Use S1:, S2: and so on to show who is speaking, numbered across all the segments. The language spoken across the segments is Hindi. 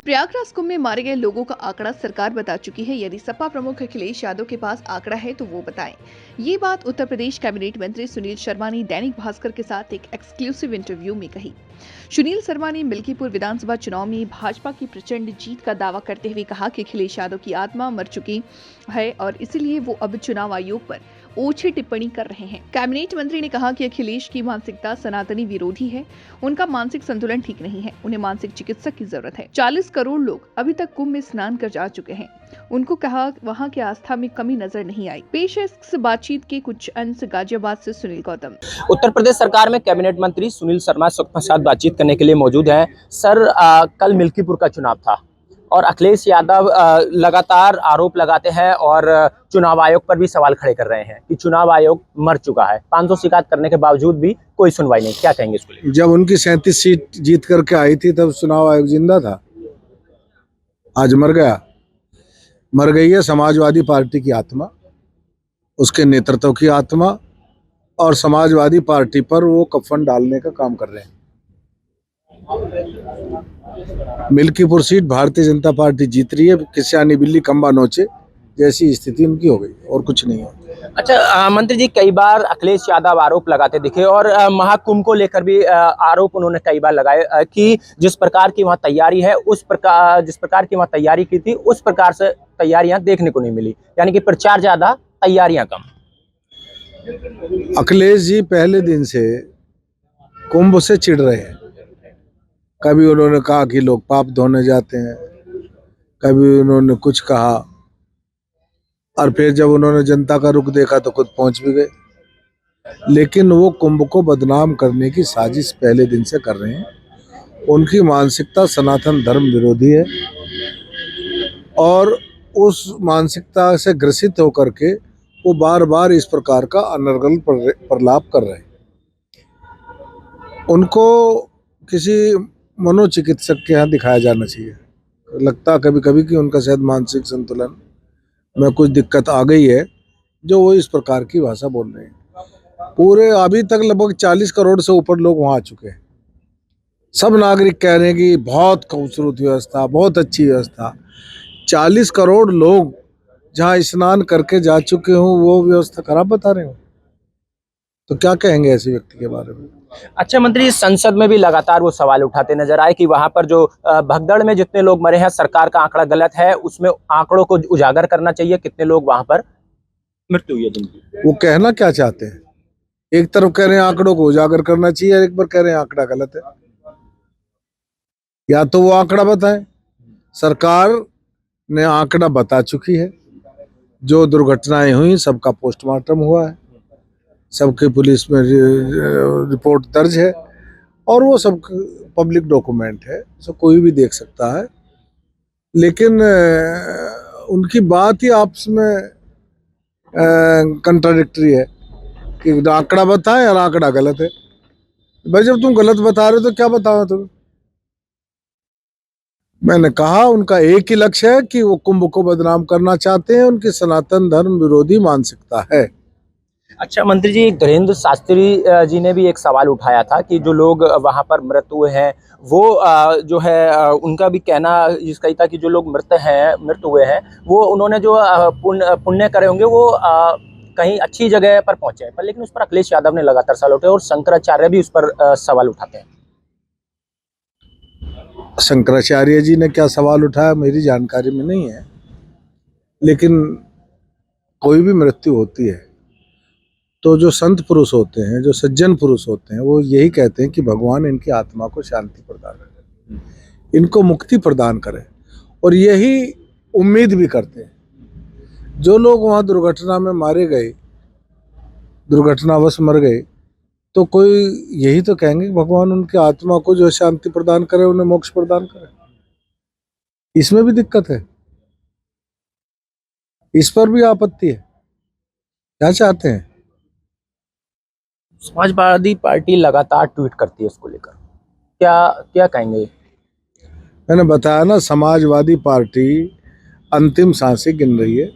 S1: प्रयागराज कुंभ में मारे गए लोगों का आंकड़ा सरकार बता चुकी है। यदि सपा प्रमुख अखिलेश यादव के पास आंकड़ा है तो वो बताएं। ये बात उत्तर प्रदेश कैबिनेट मंत्री सुनील शर्मा ने दैनिक भास्कर के साथ एक एक्सक्लूसिव इंटरव्यू में कही। सुनील शर्मा ने मिल्कीपुर विधानसभा चुनाव में भाजपा की प्रचंड जीत का दावा करते हुए कहा कि अखिलेश यादव की आत्मा मर चुकी है और इसीलिए वो अब चुनाव आयोग पर ओछी टिप्पणी कर रहे हैं। कैबिनेट मंत्री ने कहा कि अखिलेश की मानसिकता सनातनी विरोधी है, उनका मानसिक संतुलन ठीक नहीं है, उन्हें मानसिक चिकित्सक की जरूरत है। 40 करोड़ लोग अभी तक कुंभ में स्नान कर जा चुके हैं। उनको कहा वहां की आस्था में कमी नजर नहीं आई। पेश है इस बातचीत के कुछ अंश गाजियाबाद से सुनील गौतम।
S2: उत्तर प्रदेश सरकार में कैबिनेट मंत्री सुनील शर्मा के साथ बातचीत करने के लिए मौजूद हैं। सर, कल मिल्कीपुर का चुनाव था और अखिलेश यादव लगातार आरोप लगाते हैं और चुनाव आयोग पर भी सवाल खड़े कर रहे हैं कि चुनाव आयोग मर चुका है। 500 शिकायत करने के बावजूद भी कोई सुनवाई नहीं। क्या कहेंगे इसको लेकर?
S3: जब उनकी 37 सीट जीत करके आई थी तब चुनाव आयोग जिंदा था, आज मर गया। मर गई है समाजवादी पार्टी की आत्मा, उसके नेतृत्व की आत्मा, और समाजवादी पार्टी पर वो कफन डालने का काम कर रहे हैं। मिल्कीपुर सीट भारतीय जनता पार्टी जीत रही है, किसानी बिल्ली खंबा नोचे जैसी स्थिति उनकी हो गई और कुछ नहीं है।
S2: अच्छा मंत्री जी, कई बार अखिलेश यादव आरोप लगाते दिखे और महाकुंभ को लेकर भी आरोप उन्होंने कई बार लगाए कि जिस प्रकार की वहाँ तैयारी है, उस प्रकार जिस प्रकार की वहाँ तैयारी की थी उस प्रकार से तैयारियां देखने को नहीं मिली, यानी कि प्रचार ज्यादा तैयारियां कम।
S3: अखिलेश जी पहले दिन से कुंभ से चिढ़ रहे हैं। कभी उन्होंने कहा कि लोग पाप धोने जाते हैं, कभी उन्होंने कुछ कहा, और फिर जब उन्होंने जनता का रुख देखा तो खुद पहुंच भी गए। लेकिन वो कुंभ को बदनाम करने की साजिश पहले दिन से कर रहे हैं। उनकी मानसिकता सनातन धर्म विरोधी है और उस मानसिकता से ग्रसित होकर के वो बार बार इस प्रकार का अनर्गल प्रलाप कर रहे हैं। उनको किसी मनोचिकित्सक के यहाँ दिखाया जाना चाहिए। लगता कभी कभी कि उनका शायद मानसिक संतुलन में कुछ दिक्कत आ गई है, जो वो इस प्रकार की भाषा बोल रहे हैं। पूरे अभी तक लगभग 40 करोड़ से ऊपर लोग वहाँ आ चुके हैं। सब नागरिक कह रहे हैं कि बहुत खूबसूरत व्यवस्था, बहुत अच्छी व्यवस्था। 40 करोड़ लोग जहाँ स्नान करके जा चुके हों वो व्यवस्था खराब बता रहे हो, तो क्या कहेंगे ऐसे व्यक्ति के बारे में?
S2: अच्छा मंत्री, संसद में भी लगातार वो सवाल उठाते नजर आए कि वहां पर जो भगदड़ में जितने लोग मरे हैं, सरकार का आंकड़ा गलत है, उसमें आंकड़ों को उजागर करना चाहिए, कितने लोग वहां पर मृत्यु हुई है जिनकी।
S3: वो कहना क्या चाहते हैं? एक तरफ कह रहे हैं आंकड़ों को उजागर करना चाहिए, एक बार कह रहे हैं आंकड़ा गलत है। या तो वो आंकड़ा बताएं। सरकार ने आंकड़ा बता चुकी है, जो दुर्घटनाएं हुई सबका पोस्टमार्टम हुआ है, सबके पुलिस में रिपोर्ट दर्ज है और वो सब पब्लिक डॉक्यूमेंट है, सो कोई भी देख सकता है। लेकिन उनकी बात ही आपस में कंट्राडिक्टरी है कि आंकड़ा बताएं और आंकड़ा गलत है। भाई जब तुम गलत बता रहे हो तो क्या बताओ तुम्हें? मैंने कहा उनका एक ही लक्ष्य है कि वो कुंभ को बदनाम करना चाहते हैं। उनकी सनातन धर्म विरोधी मानसिकता है।
S2: अच्छा मंत्री जी, धीरेन्द्र शास्त्री जी ने भी एक सवाल उठाया था कि जो लोग वहां पर मृत हुए हैं वो जो है उनका भी कहना इसका ही था कि जो लोग मृत हुए हैं वो उन्होंने जो पुण्य करे होंगे वो कहीं अच्छी जगह पर पहुंचे हैं, पर लेकिन उस पर अखिलेश यादव ने लगातार सवाल उठाए और शंकराचार्य भी उस पर सवाल उठाते हैं।
S3: शंकराचार्य जी ने क्या सवाल उठाया मेरी जानकारी में नहीं है, लेकिन कोई भी मृत्यु होती है तो जो संत पुरुष होते हैं, जो सज्जन पुरुष होते हैं, वो यही कहते हैं कि भगवान इनकी आत्मा को शांति प्रदान करे, इनको मुक्ति प्रदान करे, और यही उम्मीद भी करते हैं। जो लोग वहाँ दुर्घटना में मारे गए, दुर्घटनावश मर गए, तो कोई यही तो कहेंगे कि भगवान उनकी आत्मा को जो शांति प्रदान करे, उन्हें मोक्ष प्रदान करे। इसमें भी दिक्कत है, इस पर भी आपत्ति है। क्या चाहते हैं?
S2: समाजवादी पार्टी लगातार ट्वीट करती है इसको लेकर, क्या कहेंगे?
S3: मैंने बताया ना, समाजवादी पार्टी अंतिम सांसें गिन रही है।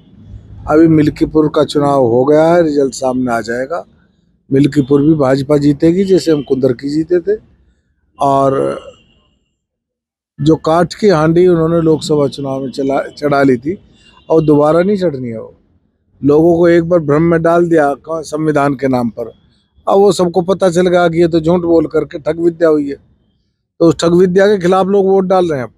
S3: अभी मिल्कीपुर का चुनाव हो गया है, रिजल्ट सामने आ जाएगा। मिल्कीपुर भी भाजपा जीतेगी, जैसे हम कुंदर की जीते थे, और जो काठ की हांडी उन्होंने लोकसभा चुनाव में चढ़ा ली थी और दोबारा नहीं चढ़नी है। वो लोगों को एक बार भ्रम में डाल दिया संविधान के नाम पर, अब वो सबको पता चल गया कि ये तो झूठ बोल करके ठग विद्या हुई है, तो उस ठग विद्या के खिलाफ लोग वोट डाल रहे हैं।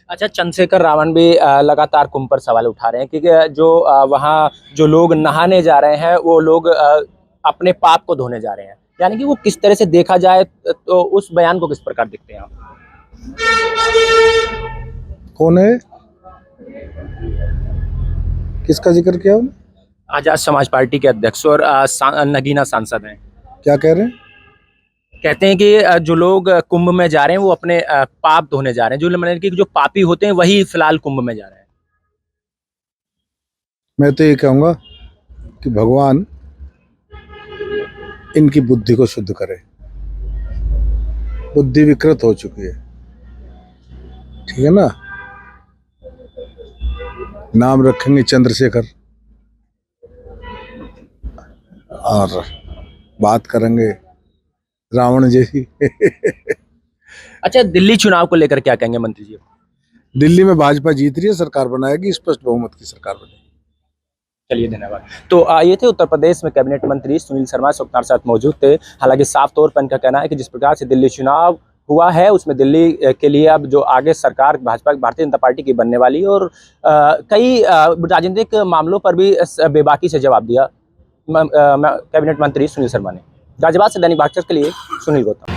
S2: अच्छा, चंद्रशेखर रावण भी लगातार कुंभ पर सवाल उठा रहे हैं क्योंकि जो वहाँ जो लोग नहाने जा रहे हैं वो लोग अपने पाप को धोने जा रहे हैं, यानी कि वो किस तरह से देखा जाए तो उस बयान को किस प्रकार देखते हैं आप?
S3: कौन है, किसका जिक्र किया उन्होंने?
S2: आजाद समाज पार्टी के अध्यक्ष और नगीना सांसद हैं।
S3: क्या कह रहे हैं? कहते
S2: हैं कि जो लोग कुंभ में जा रहे हैं वो अपने पाप धोने जा रहे हैं, जो मतलब कि जो पापी होते हैं वही फिलहाल कुंभ में जा रहे हैं।
S3: मैं तो ये कहूंगा कि भगवान इनकी बुद्धि को शुद्ध करे, बुद्धि विकृत हो चुकी है, ठीक है ना। नाम रखेंगे चंद्रशेखर और बात करेंगे रावण जैसी।
S2: अच्छा, दिल्ली चुनाव को लेकर क्या कहेंगे मंत्री जी?
S3: दिल्ली में भाजपा जीत रही है, सरकार बनाएगी, स्पष्ट बहुमत की सरकार बनेगी।
S2: चलिए, धन्यवाद। तो ये थे उत्तर प्रदेश में कैबिनेट मंत्री सुनील शर्मा इस वक्त हमारे साथ मौजूद थे। हालांकि साफ तौर पर इनका कहना है कि जिस प्रकार से दिल्ली चुनाव हुआ है उसमें दिल्ली के लिए अब जो आगे सरकार भाजपा भारतीय जनता पार्टी की बनने वाली है और कई राजनीतिक मामलों पर भी बेबाकी से जवाब दिया कैबिनेट मंत्री सुनील शर्मा ने। गाजियाबाद से दैनिक भास्कर के लिए सुनील गौतम।